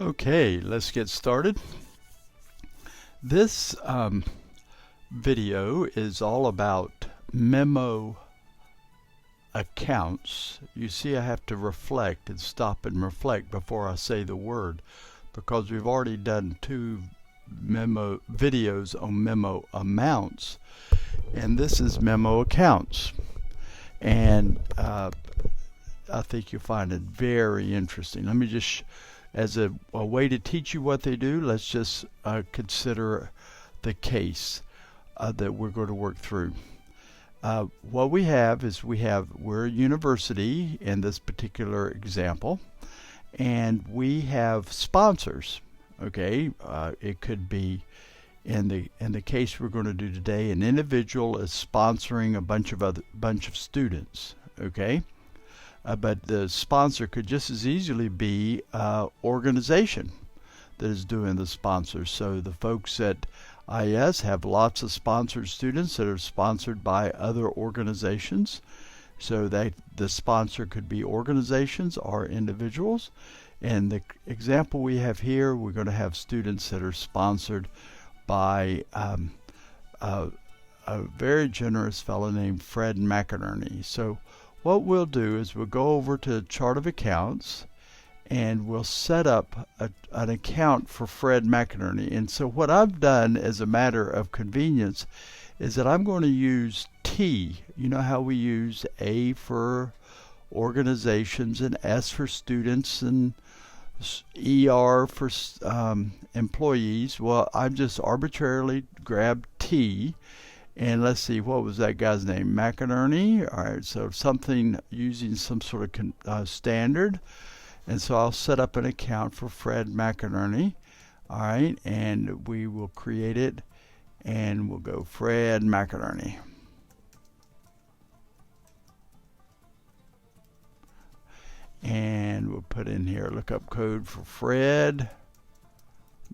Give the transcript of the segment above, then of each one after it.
Okay, let's get started. This video is all about Memo Accounts. You see, I have to reflect and stop and reflect before I say the word, because we've already done two memo videos on Memo Amounts, and this is Memo Accounts. And I think you'll find it very interesting. Let me just as a way to teach you what they do, let's just consider the case that we're going to work through. What we have is we're a university in this particular example, and we have sponsors. Okay, it could be in the case we're going to do today, an individual is sponsoring a bunch of students. Okay. But the sponsor could just as easily be an organization that is doing the sponsors. So the folks at IS have lots of sponsored students that are sponsored by other organizations. So that the sponsor could be organizations or individuals. And the example we have here, we're going to have students that are sponsored by a very generous fellow named Fred McInerney. So what we'll do is we'll go over to Chart of Accounts and we'll set up an account for Fred McInerney. And so what I've done as a matter of convenience is that I'm going to use T. You know how we use A for organizations and S for students and ER for employees. Well, I've just arbitrarily grabbed T. And let's see, what was that guy's name? McInerney. All right, so something using some sort of standard. And so I'll set up an account for Fred McInerney. All right, and we will create it. And we'll go Fred McInerney. And we'll put in here lookup code for Fred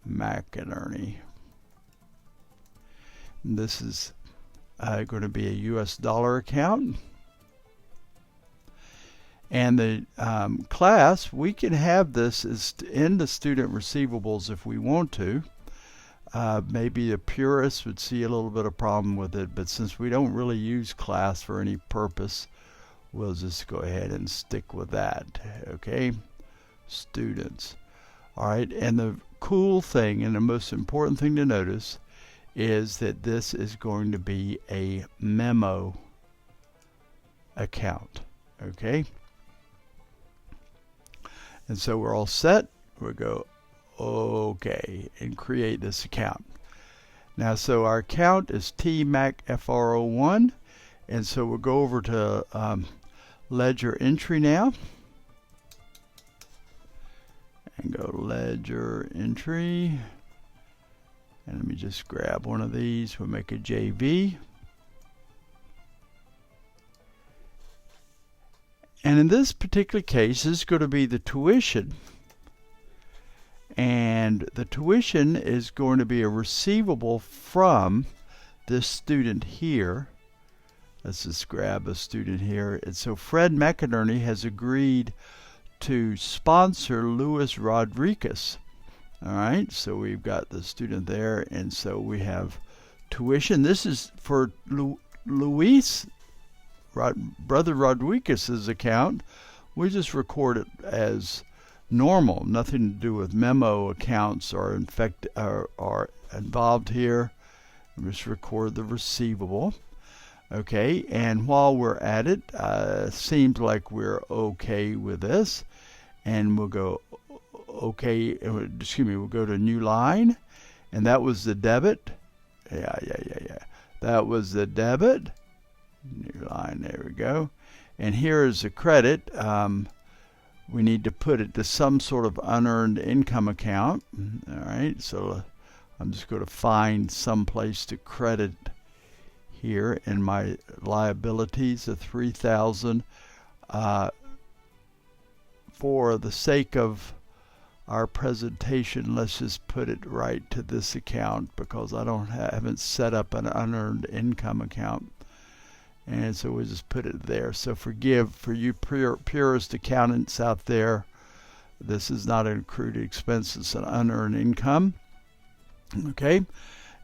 McInerney. And this is going to be a US dollar account. And the class, we can have this as in the student receivables if we want to. Maybe a purist would see a little bit of problem with it, but since we don't really use class for any purpose, we'll just go ahead and stick with that. Okay, students. All right, and the cool thing and the most important thing to notice is that this is going to be a memo account. Okay, and so we're all set. We'll go okay and create this account. Now, so our account is TMACFR01, and so we'll go over to ledger entry now and go ledger entry. And let me just grab one of these. We'll make a JV. And in this particular case, this is going to be the tuition. And the tuition is going to be a receivable from this student here. Let's just grab a student here. And so Fred McInerney has agreed to sponsor Luis Rodriguez. All right, so we've got the student there, and so we have tuition. This is for Luis, Brother Rodriguez's account. We just record it as normal, nothing to do with memo accounts or involved here. We just record the receivable. Okay, and while we're at it, seems like we're okay with this, and we'll go okay, we'll go to new line, and that was the debit. Yeah. That was the debit. New line, there we go. And here is the credit. We need to put it to some sort of unearned income account. All right, so I'm just going to find some place to credit here in my liabilities of $3,000. For the sake of our presentation, let's just put it right to this account because I haven't set up an unearned income account. And so we'll just put it there. So forgive for you purist accountants out there This is not an accrued expense, it's an unearned income. Okay,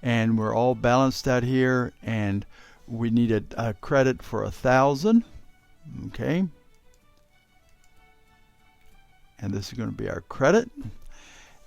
and we're all balanced out here, and we need a credit for 1,000. Okay, and this is going to be our credit.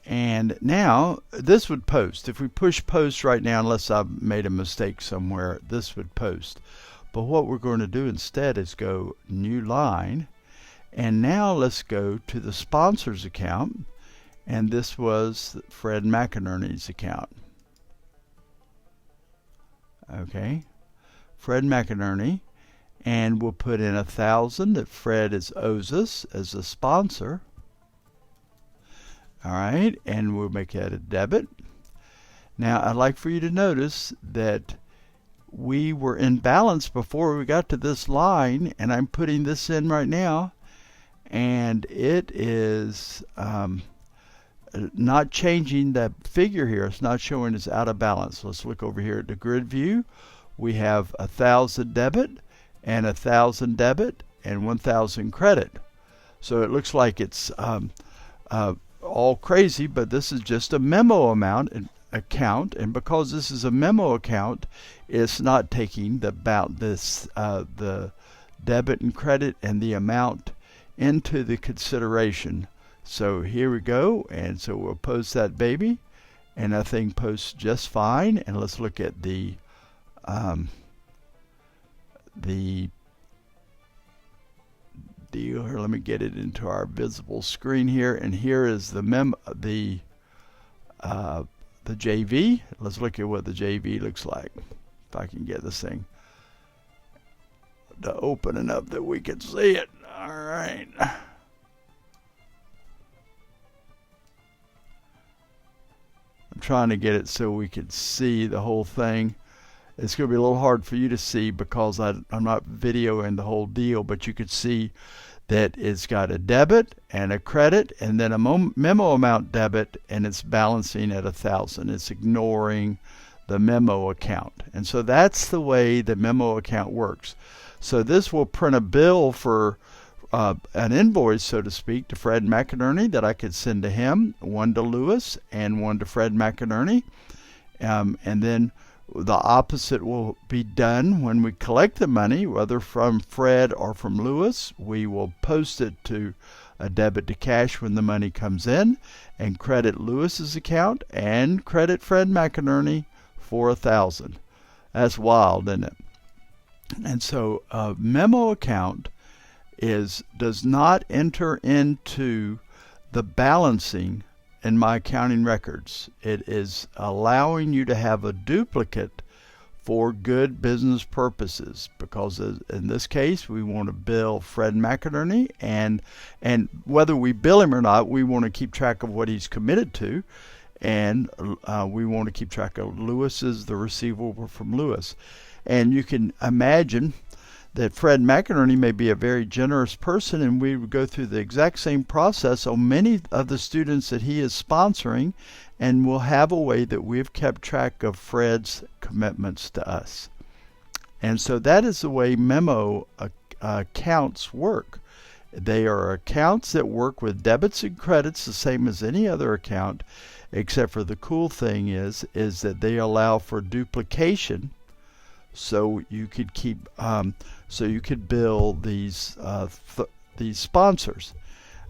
And now this would post. If we push post right now, unless I've made a mistake somewhere, this would post. But what we're going to do instead is go new line, and now let's go to the sponsors account, and this was Fred McInerney's account. Okay, Fred McInerney, and we'll put in 1,000 that Fred owes us as a sponsor. All right, and we'll make that a debit. Now I'd like for you to notice that we were in balance before we got to this line, and I'm putting this in right now, and it is not changing that figure here. It's not showing it's out of balance. Let's look over here at the grid view. We have 1,000 debit and 1,000 debit and 1,000 credit. So it looks like it's all crazy, but this is just a memo account, and because this is a memo account, it's not taking the debit and credit and the amount into the consideration. So here we go, and so we'll post that baby, and that thing posts just fine. And let's look at the deal here. Let me get it into our visible screen here, and here is the JV. Let's look at what the JV looks like. If I can get this thing to open enough that we can see it. All right. I'm trying to get it so we can see the whole thing. It's going to be a little hard for you to see because I'm not videoing the whole deal, but you could see that it's got a debit and a credit and then a memo amount debit, and it's balancing at 1,000. It's ignoring the memo account. And so that's the way the memo account works. So this will print a bill for an invoice, so to speak, to Fred McInerney that I could send to him, one to Lewis and one to Fred McInerney. And then the opposite will be done when we collect the money, whether from Fred or from Lewis. We will post it to a debit to cash when the money comes in, and credit Lewis's account and credit Fred McInerney for 1,000. That's wild, isn't it? And so a memo account does not enter into the balancing in my accounting records. It is allowing you to have a duplicate for good business purposes, because in this case we want to bill Fred McInerney, and whether we bill him or not, we want to keep track of what he's committed to, and we want to keep track of Lewis's, the receivable from Lewis. And you can imagine that Fred McInerney may be a very generous person, and we would go through the exact same process on many of the students that he is sponsoring, and we'll have a way that we've kept track of Fred's commitments to us. And so that is the way memo accounts work. They are accounts that work with debits and credits the same as any other account, except for the cool thing is that they allow for duplication. So you could keep, so you could bill these sponsors.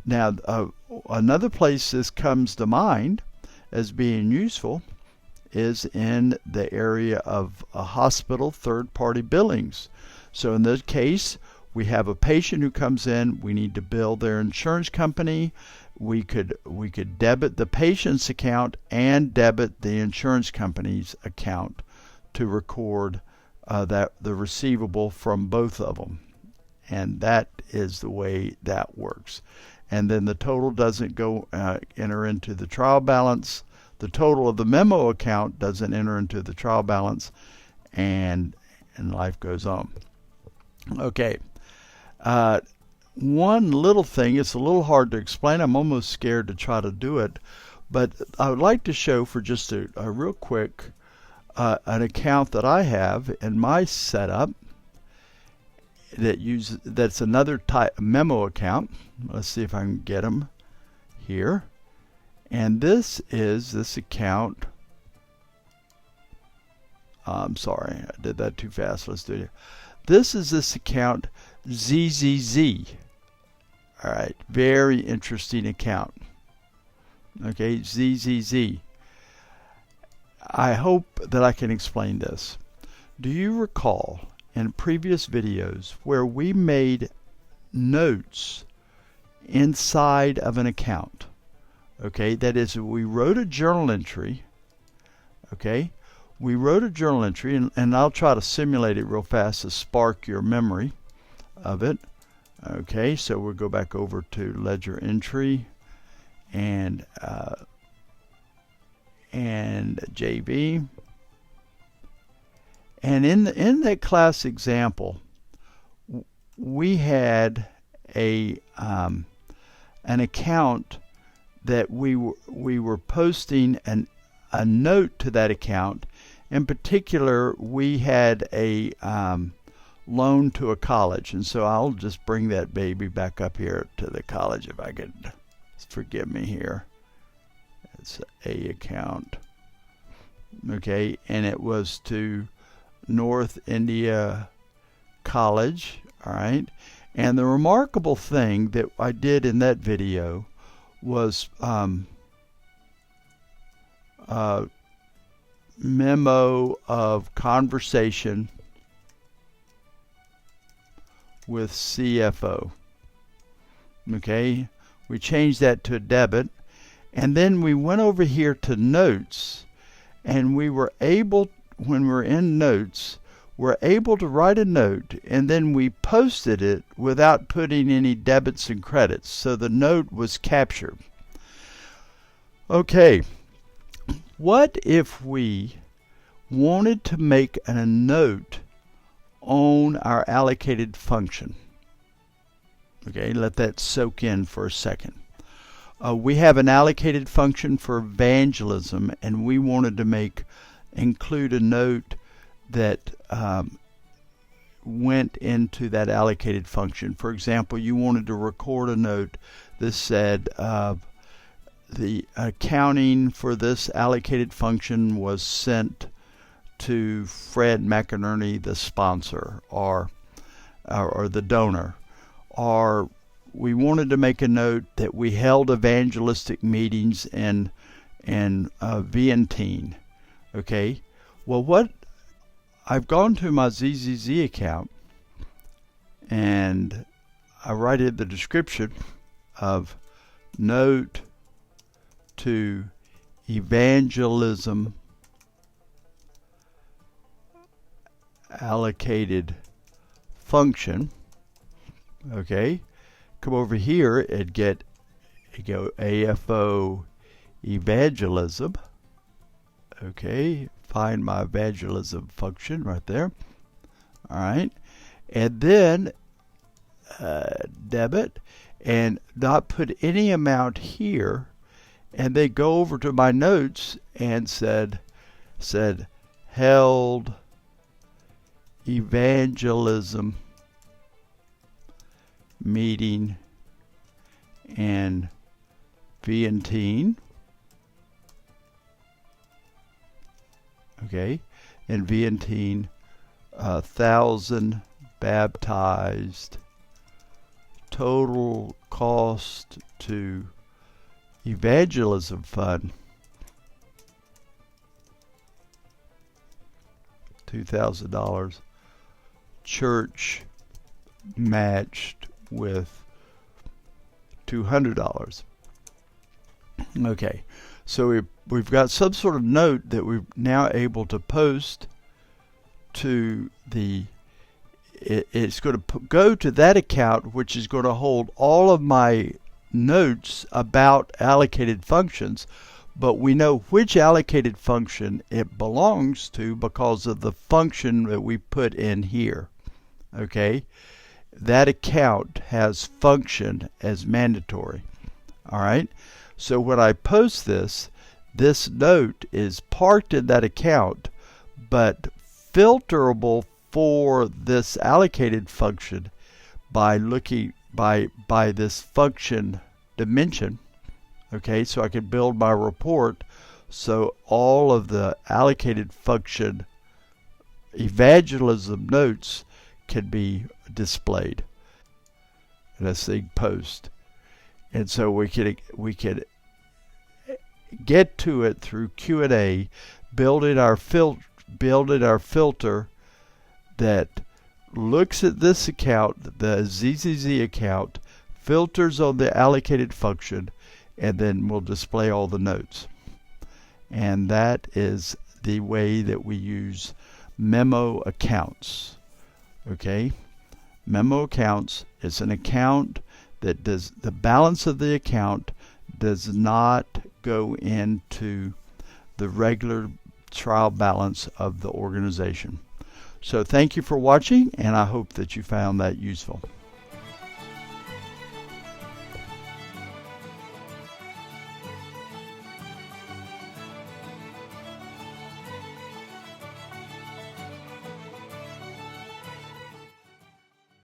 Now, another place this comes to mind as being useful is in the area of hospital third-party billings. So in this case, we have a patient who comes in. We need to bill their insurance company. We could debit the patient's account and debit the insurance company's account to record the receivable from both of them, and that is the way that works. And then the total doesn't go enter into the trial balance. The total of the memo account doesn't enter into the trial balance, and life goes on. Okay, one little thing, it's a little hard to explain. I'm almost scared to try to do it, but I would like to show for just a real quick an account that I have in my setup that's another type memo account. Let's see if I can get them here, and this is this account. I'm sorry, I did that too fast. Let's do it. This is this account ZZZ. All right, very interesting account. Okay, ZZZ. I hope that I can explain this. Do you recall in previous videos where we made notes inside of an account? Okay, that is, we wrote a journal entry. Okay, we wrote a journal entry, and I'll try to simulate it real fast to spark your memory of it. Okay, so we'll go back over to ledger entry and JV. And in that class example, we had an account that we were posting a note to that account. In particular, we had a loan to a college, and so I'll just bring that baby back up here to the college if I could. Forgive me here. It's a account. Okay, and it was to North India College. All right, and the remarkable thing that I did in that video was memo of conversation with CFO. Okay, we changed that to a debit, and then we went over here to notes, and we were able, when we're in notes, we're able to write a note, and then we posted it without putting any debits and credits, so the note was captured. Okay, what if we wanted to make a note on our allocated function? Okay, let that soak in for a second. We have an allocated function for evangelism, and we wanted to include a note that went into that allocated function. For example, you wanted to record a note that said the accounting for this allocated function was sent to Fred McInerney, the sponsor, or the donor. Or we wanted to make a note that we held evangelistic meetings in Vientiane. Okay, well, what I've gone to my ZZZ account, and I write in the description of note to evangelism allocated function. Okay, come over here and go AFO evangelism. Okay, find my evangelism function right there. All right, and then debit, and not put any amount here, and they go over to my notes and said held evangelism meeting in Vientiane. Okay, in Vientiane, 1,000 baptized. Total cost to evangelism fund, $2,000. Church matched with $200. Okay, so we've got some sort of note that we're now able to post to the. It's going to go to that account, which is going to hold all of my notes about allocated functions, but we know which allocated function it belongs to because of the function that we put in here. Okay, that account has function as mandatory. All right, so when I post this note is parked in that account, but filterable for this allocated function by looking by this function dimension. Okay, so I can build my report so all of the allocated function evangelism notes can be displayed. And let's say post. And so we could get to it through Q&A, building our filter that looks at this account, the ZZZ account, filters on the allocated function, and then we'll display all the notes. And that is the way that we use Memo Accounts. Okay, Memo Accounts is an account that does, the balance of the account does not go into the regular trial balance of the organization. So thank you for watching, and I hope that you found that useful.